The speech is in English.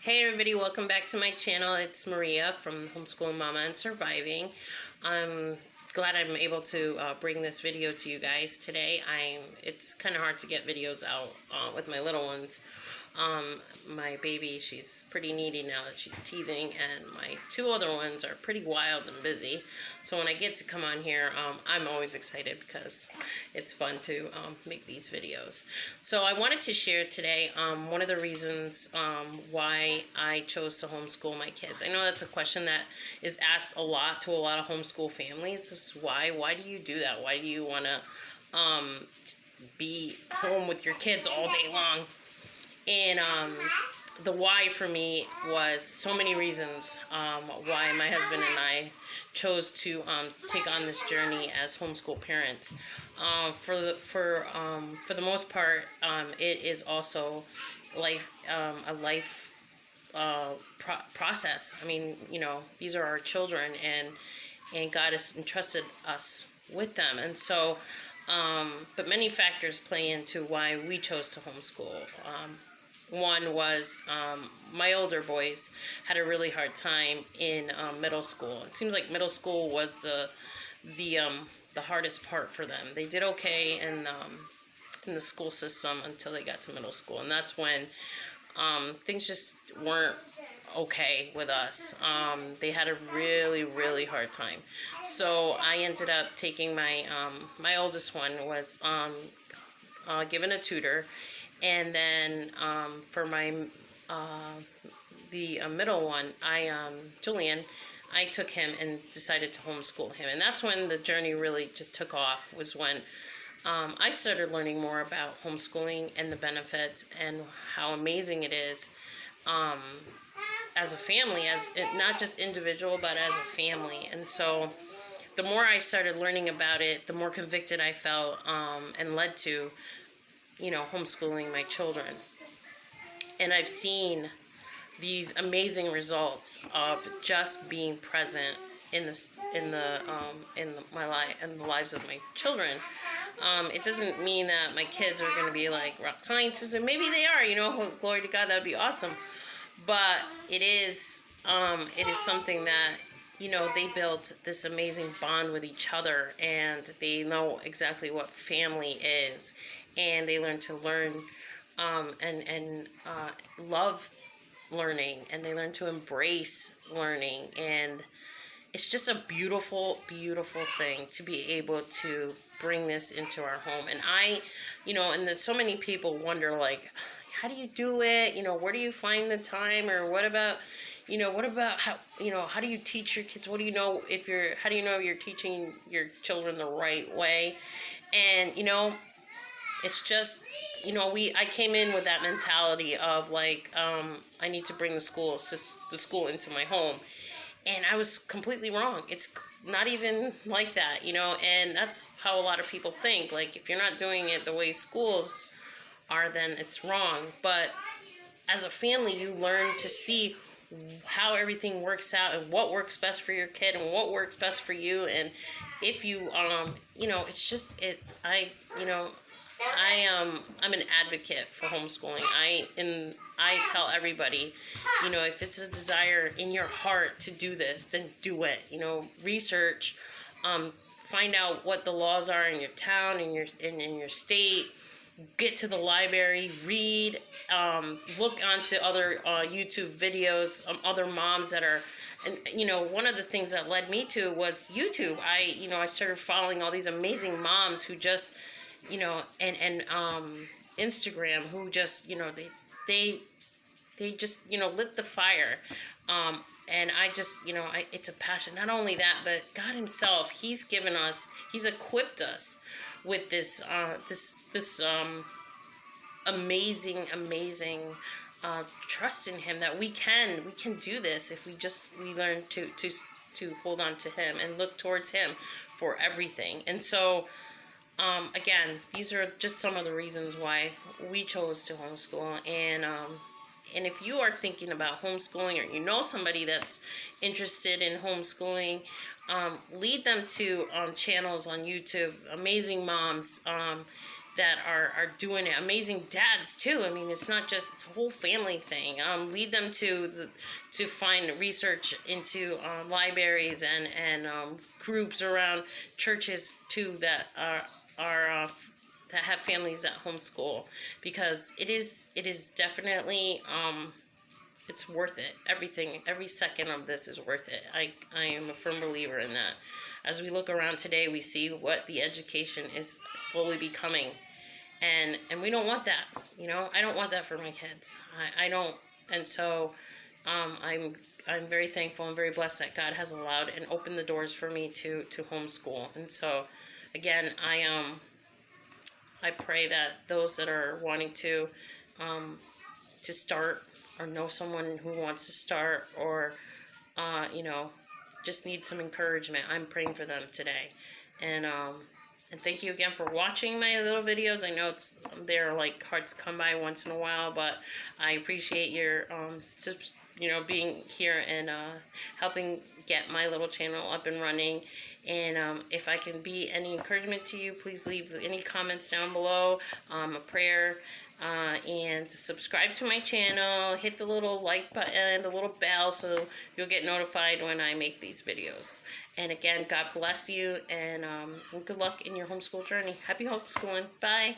Hey everybody, welcome back to my channel. It's Maria from Homeschooling Mama and Surviving. I'm glad I'm able to bring this video to you guys today. It's kind of hard to get videos out with my little ones. My baby, she's pretty needy now that she's teething, and my two other ones are pretty wild and busy. So when I get to come on here, I'm always excited because it's fun to make these videos. So I wanted to share today one of the reasons why I chose to homeschool my kids. I know that's a question that is asked a lot to a lot of homeschool families. This is why do you do that? Why do you want to be home with your kids all day long? And the why for me was so many reasons why my husband and I chose to take on this journey as homeschool parents. For the most part, it is also a life process. I mean, you know, these are our children, and God has entrusted us with them, and so. But many factors play into why we chose to homeschool. One was my older boys had a really hard time in middle school. It seems like middle school was the hardest part for them. They did okay in the school system until they got to middle school, and that's when things just weren't okay with us. They had a really hard time. So I ended up taking my oldest one was given a tutor, and then for my the middle one, Julian, I took him and decided to homeschool him, and that's when the journey really just took off. Was when I started learning more about homeschooling and the benefits and how amazing it is as a family, not just individual, but as a family. And so the more I started learning about it, the more convicted I felt and led to, you know, homeschooling my children. And I've seen these amazing results of just being present in the lives of my children. It doesn't mean that my kids are going to be like rock scientists, and maybe they are, you know, glory to God, that would be awesome. But it is something that, you know, they built this amazing bond with each other, and they know exactly what family is, and they learn to learn and love learning, and they learn to embrace learning, and it's just a beautiful thing to be able to bring this into our home. And and there's so many people wonder, like, how do you do it? You know, where do you find the time? Or what about how do you teach your kids? How do you know you're teaching your children the right way? And, you know, it's just, you know, I came in with that mentality of like, I need to bring the school into my home. And I was completely wrong. It's not even like that, you know, and that's how a lot of people think. Like, if you're not doing it the way schools are, then it's wrong. But as a family, you learn to see how everything works out and what works best for your kid and what works best for you. And if you, you know, it's just, I'm an advocate for homeschooling. I tell everybody, you know, if it's a desire in your heart to do this, then do it. You know, research, find out what the laws are in your town, in your state. Get to the library, read, look onto other YouTube videos, other moms that are. And, you know, one of the things that led me to was YouTube. I started following all these amazing moms who just, you know, and Instagram, who just, you know, they just, you know, lit the fire. And I just, you know, it's a passion. Not only that, but God himself, he's equipped us with this amazing trust in him that we can do this if we learn to hold on to him and look towards him for everything. And so again, these are just some of the reasons why we chose to homeschool. And if you are thinking about homeschooling, or you know somebody that's interested in homeschooling, lead them to channels on YouTube, amazing moms, that are doing it. Amazing dads too. I mean, it's not just, it's a whole family thing. Lead them to find research into libraries and groups around churches too that are that have families that homeschool, because it is definitely it's worth it. Every second of this is worth it. I am a firm believer in that. As we look around today, we see what the education is slowly becoming. And we don't want that, you know. I don't want that for my kids. I don't. And so I'm very thankful and very blessed that God has allowed and opened the doors for me to homeschool. And so, again, I pray that those that are wanting to start, or know someone who wants to start, or you know, just need some encouragement, I'm praying for them today. And thank you again for watching my little videos. I know they're like hard to come by once in a while, but I appreciate your you know, being here and helping get my little channel up and running. And if I can be any encouragement to you, please leave any comments down below, a prayer, and subscribe to my channel. Hit the little like button, the little bell, so you'll get notified when I make these videos. And again, God bless you, and good luck in your homeschool journey. Happy homeschooling. Bye.